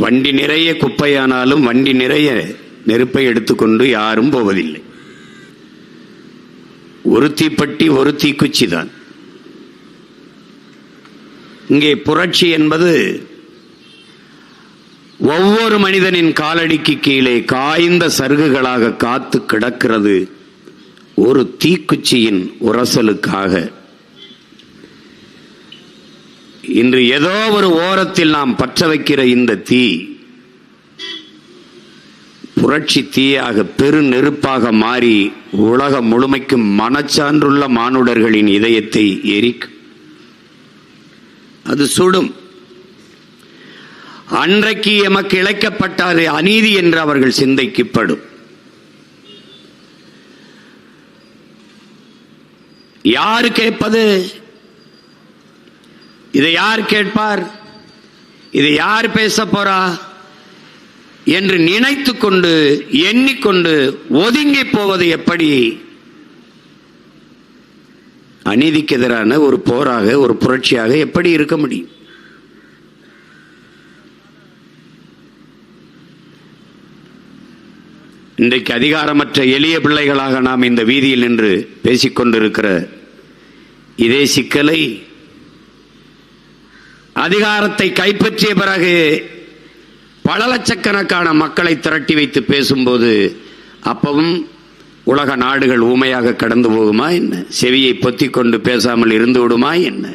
வண்டி நிறைய குப்பையானாலும் வண்டி நிறைய நெருப்பை எடுத்துக்கொண்டு யாரும் போவதில்லை. ஒரு தீப்பெட்டி ஒரு தீக்குச்சி தான். இங்கே புரட்சி என்பது ஒவ்வொரு மனிதனின் காலடிக்கு கீழே காய்ந்த சருகுகளாக காத்து கிடக்கிறது ஒரு தீக்குச்சியின் உரசலுக்காக. இன்று ஏதோ ஒரு ஓரத்தில் நாம் பற்ற வைக்கிற இந்த தீ புரட்சி தீயாக பெரு நெருப்பாக மாறி உலகம் முழுமைக்கும் மனச்சான்றுள்ள மானுடர்களின் இதயத்தை எரிக்கும். அது சுடும். அன்றைக்கு எமக்கு இழைக்கப்பட்டாரு அநீதி என்று அவர்கள் சிந்தைக்குப்படும். யாரு கேட்பது? இதை யார் கேட்பார்? இதை யார் பேச போறா என்று நினைத்து கொண்டு எண்ணிக்கொண்டு ஒதுங்கி போவது எப்படி அநீதிக்கு எதிரான ஒரு போராக ஒரு புரட்சியாக எப்படி இருக்க முடியும்? இன்றைக்கு அதிகாரமற்ற எளிய பிள்ளைகளாக நாம் இந்த வீதியில் நின்று பேசிக்கொண்டிருக்கிற இதே சிக்கலை அதிகாரத்தை கைப்பற்றிய பிறகு பல லட்சக்கணக்கான மக்களை திரட்டி வைத்து பேசும்போது அப்பவும் உலக நாடுகள் ஊமையாக கடந்து போகுமா என்ன? செவியை பொத்திக் கொண்டு பேசாமல் இருந்து விடுமா என்ன?